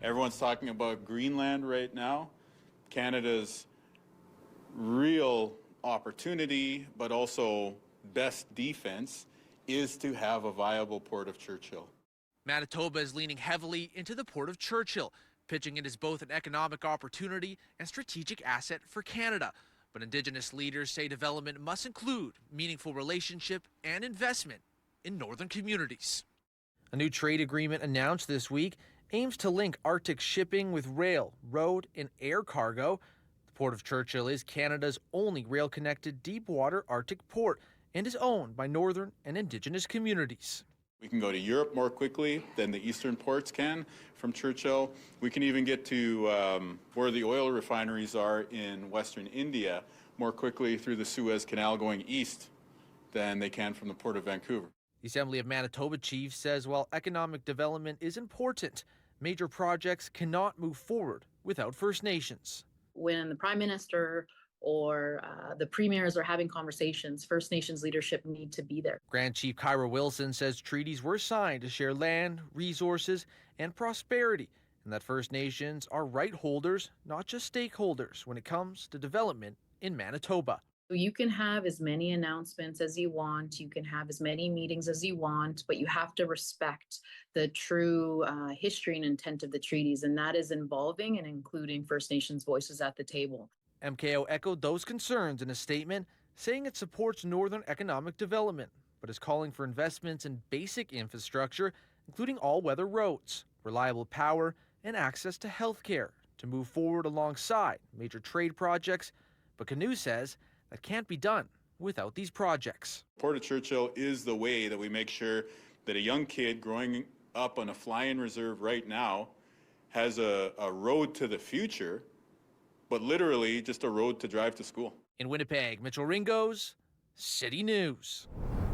Everyone's talking about Greenland right now. Canada's real opportunity, but also best defense, is to have a viable Port of Churchill. Manitoba is leaning heavily into the Port of Churchill, pitching it as both an economic opportunity and strategic asset for Canada. But Indigenous leaders say development must include meaningful relationship and investment in northern communities. A new trade agreement announced this week aims to link Arctic shipping with rail, road, and air cargo. The Port of Churchill is Canada's only rail-connected deep-water Arctic port and is owned by northern and Indigenous communities. We can go to Europe more quickly than the eastern ports can from Churchill. We can even get to where the oil refineries are in western India more quickly through the Suez Canal going east than they can from the Port of Vancouver. The Assembly of Manitoba chief says while economic development is important, major projects cannot move forward without First Nations. When the Prime Minister or the premiers are having conversations, First Nations leadership need to be there. Grand Chief Kyra Wilson says treaties were signed to share land, resources, and prosperity, and that First Nations are right holders, not just stakeholders, when it comes to development in Manitoba. You can have as many announcements as you want, you can have as many meetings as you want, but you have to respect the true history and intent of the treaties, and that is involving and including First Nations voices at the table. MKO echoed those concerns in a statement, saying it supports northern economic development, but is calling for investments in basic infrastructure, including all-weather roads, reliable power, and access to health care to move forward alongside major trade projects. But Canoe says that can't be done without these projects. Port of Churchill is the way that we make sure that a young kid growing up on a fly-in reserve right now has a road to the future, but literally just a road to drive to school. In Winnipeg, Mitchell Ringos, City News.